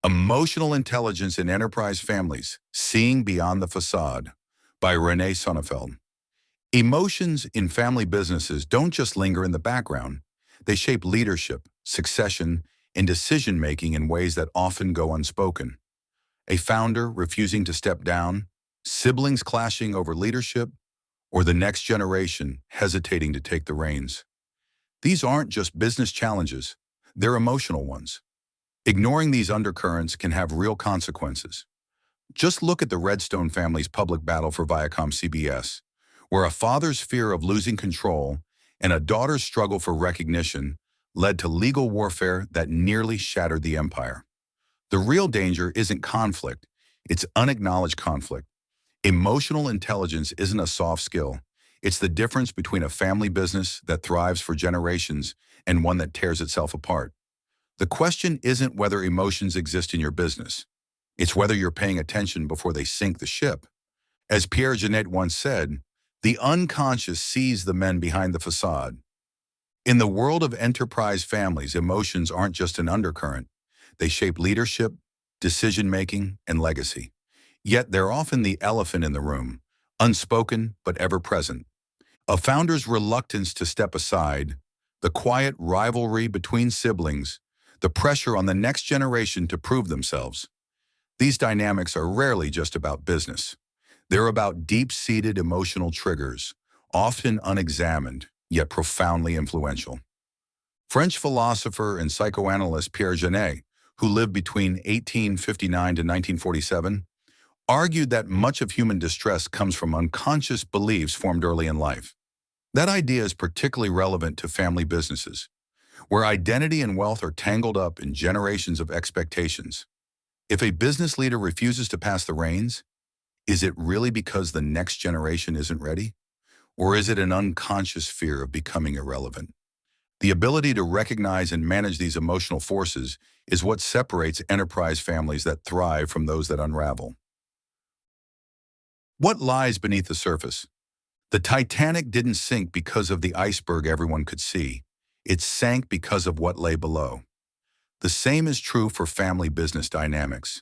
Emotional Intelligence in Enterprise Families, Seeing Beyond the Facade by René Sonneveld. Emotions in family businesses don't just linger in the background. They shape leadership, succession, and decision-making in ways that often go unspoken. A founder refusing to step down, siblings clashing over leadership, or the next generation hesitating to take the reins. These aren't just business challenges, they're emotional ones. Ignoring these undercurrents can have real consequences. Just look at the Redstone family's public battle for ViacomCBS, where a father's fear of losing control and a daughter's struggle for recognition led to legal warfare that nearly shattered the empire. The real danger isn't conflict, it's unacknowledged conflict. Emotional intelligence isn't a soft skill. It's the difference between a family business that thrives for generations and one that tears itself apart. The question isn't whether emotions exist in your business. It's whether you're paying attention before they sink the ship. As Pierre Janet once said, the unconscious sees the men behind the facade. In the world of enterprise families, emotions aren't just an undercurrent. They shape leadership, decision-making, and legacy. Yet they're often the elephant in the room, unspoken but ever present. A founder's reluctance to step aside, the quiet rivalry between siblings, the pressure on the next generation to prove themselves. These dynamics are rarely just about business. They're about deep-seated emotional triggers, often unexamined, yet profoundly influential. French philosopher and psychoanalyst Pierre Janet, who lived between 1859 to 1947, argued that much of human distress comes from unconscious beliefs formed early in life. That idea is particularly relevant to family businesses, where identity and wealth are tangled up in generations of expectations. If a business leader refuses to pass the reins, is it really because the next generation isn't ready? Or is it an unconscious fear of becoming irrelevant? The ability to recognize and manage these emotional forces is what separates enterprise families that thrive from those that unravel. What lies beneath the surface? The Titanic didn't sink because of the iceberg everyone could see. It sank because of what lay below. The same is true for family business dynamics.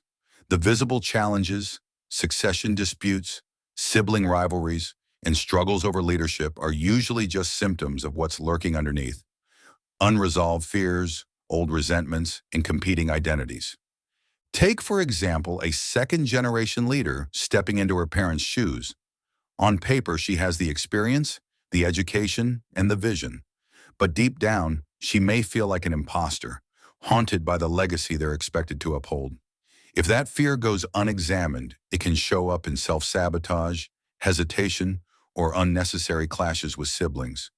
The visible challenges, succession disputes, sibling rivalries, and struggles over leadership are usually just symptoms of what's lurking underneath. Unresolved fears, old resentments, and competing identities. Take, for example, a second-generation leader stepping into her parents' shoes. On paper, she has the experience, the education, and the vision. But deep down, she may feel like an imposter, haunted by the legacy they're expected to uphold. If that fear goes unexamined, it can show up in self-sabotage, hesitation, or unnecessary clashes with siblings.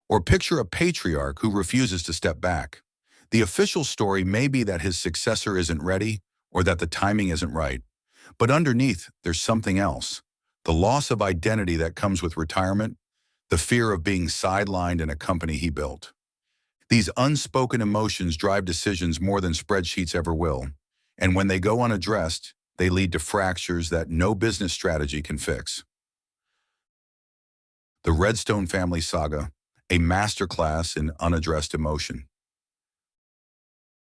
Or picture a patriarch who refuses to step back. The official story may be that his successor isn't ready or that the timing isn't right. But underneath, there's something else. The loss of identity that comes with retirement, the fear of being sidelined in a company he built. These unspoken emotions drive decisions more than spreadsheets ever will. And when they go unaddressed, they lead to fractures that no business strategy can fix. The Redstone family saga, a masterclass in unaddressed emotion.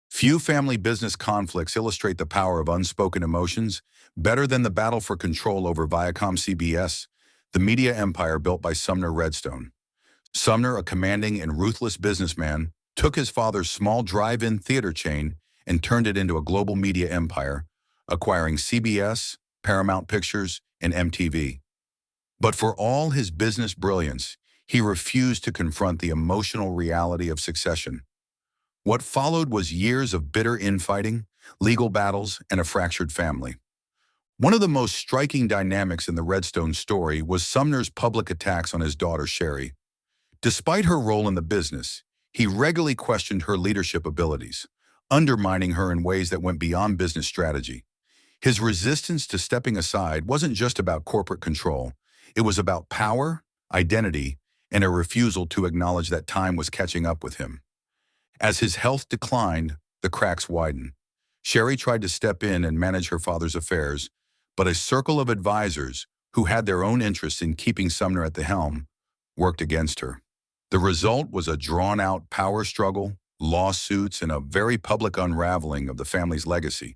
Few family business conflicts illustrate the power of unspoken emotions better than the battle for control over ViacomCBS, the media empire built by Sumner Redstone. Sumner, a commanding and ruthless businessman, took his father's small drive-in theater chain and turned it into a global media empire, acquiring CBS, Paramount Pictures, and MTV. But for all his business brilliance, he refused to confront the emotional reality of succession. What followed was years of bitter infighting, legal battles, and a fractured family. One of the most striking dynamics in the Redstone story was Sumner's public attacks on his daughter, Sherry. Despite her role in the business, he regularly questioned her leadership abilities, undermining her in ways that went beyond business strategy. His resistance to stepping aside wasn't just about corporate control. It was about power, identity, and a refusal to acknowledge that time was catching up with him. As his health declined, the cracks widened. Sherry tried to step in and manage her father's affairs, but a circle of advisors, who had their own interests in keeping Sumner at the helm, worked against her. The result was a drawn-out power struggle, lawsuits, and a very public unraveling of the family's legacy.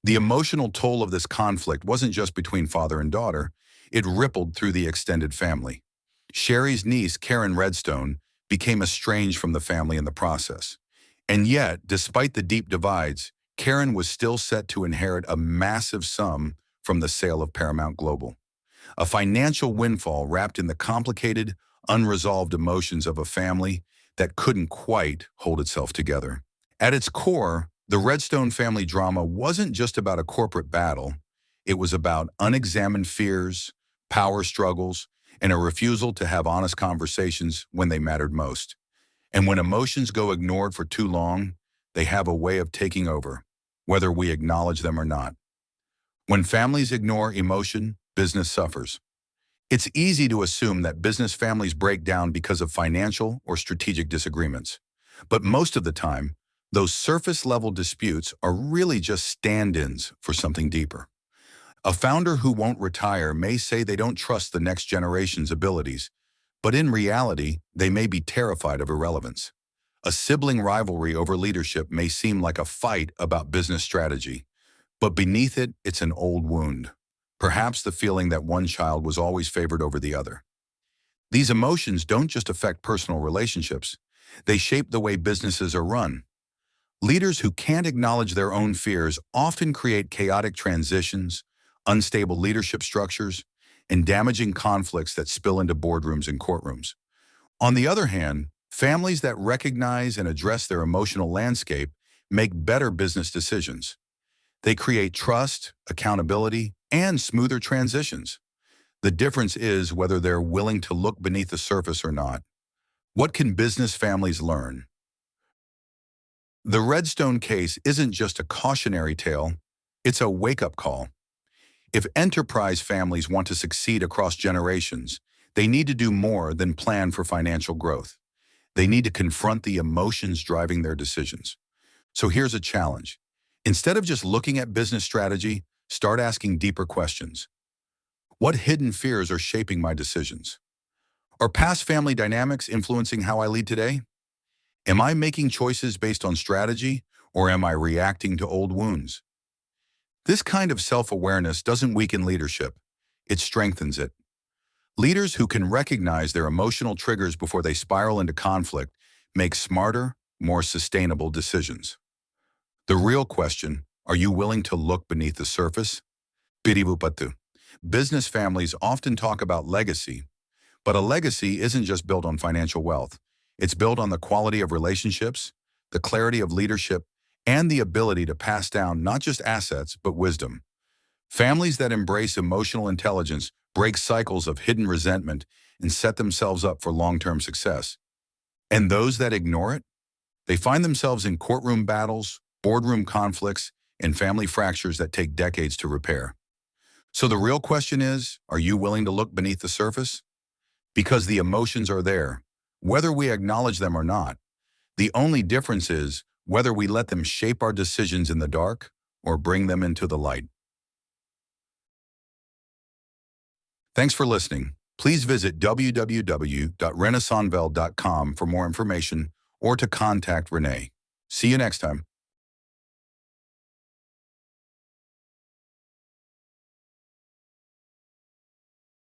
The emotional toll of this conflict wasn't just between father and daughter, it rippled through the extended family. Sherry's niece, Karen Redstone, became estranged from the family in the process. And yet, despite the deep divides, Karen was still set to inherit a massive sum from the sale of Paramount Global. A financial windfall wrapped in the complicated, unresolved emotions of a family that couldn't quite hold itself together. At its core, the Redstone family drama wasn't just about a corporate battle. It was about unexamined fears, power struggles, and a refusal to have honest conversations when they mattered most. And when emotions go ignored for too long, they have a way of taking over, whether we acknowledge them or not. When families ignore emotion, business suffers. It's easy to assume that business families break down because of financial or strategic disagreements. But most of the time, those surface-level disputes are really just stand-ins for something deeper. A founder who won't retire may say they don't trust the next generation's abilities, but in reality, they may be terrified of irrelevance. A sibling rivalry over leadership may seem like a fight about business strategy, but beneath it, it's an old wound. Perhaps the feeling that one child was always favored over the other. These emotions don't just affect personal relationships, they shape the way businesses are run. Leaders who can't acknowledge their own fears often create chaotic transitions, unstable leadership structures, and damaging conflicts that spill into boardrooms and courtrooms. On the other hand, families that recognize and address their emotional landscape make better business decisions. They create trust, accountability, and smoother transitions. The difference is whether they're willing to look beneath the surface or not. What can business families learn? The Redstone case isn't just a cautionary tale, it's a wake-up call. If enterprise families want to succeed across generations, they need to do more than plan for financial growth. They need to confront the emotions driving their decisions. So here's a challenge. Instead of just looking at business strategy, start asking deeper questions. What hidden fears are shaping my decisions? Are past family dynamics influencing how I lead today? Am I making choices based on strategy, or am I reacting to old wounds? This kind of self-awareness doesn't weaken leadership, it strengthens it. Leaders who can recognize their emotional triggers before they spiral into conflict make smarter, more sustainable decisions. The real question, are you willing to look beneath the surface? Biribupatu. Business families often talk about legacy, but a legacy isn't just built on financial wealth. It's built on the quality of relationships, the clarity of leadership, and the ability to pass down not just assets, but wisdom. Families that embrace emotional intelligence break cycles of hidden resentment and set themselves up for long-term success. And those that ignore it, they find themselves in courtroom battles, boardroom conflicts, and family fractures that take decades to repair. So the real question is, are you willing to look beneath the surface? Because the emotions are there, whether we acknowledge them or not. The only difference is whether we let them shape our decisions in the dark or bring them into the light. Thanks for listening. Please visit www.renesonneveld.com for more information or to contact René. See you next time.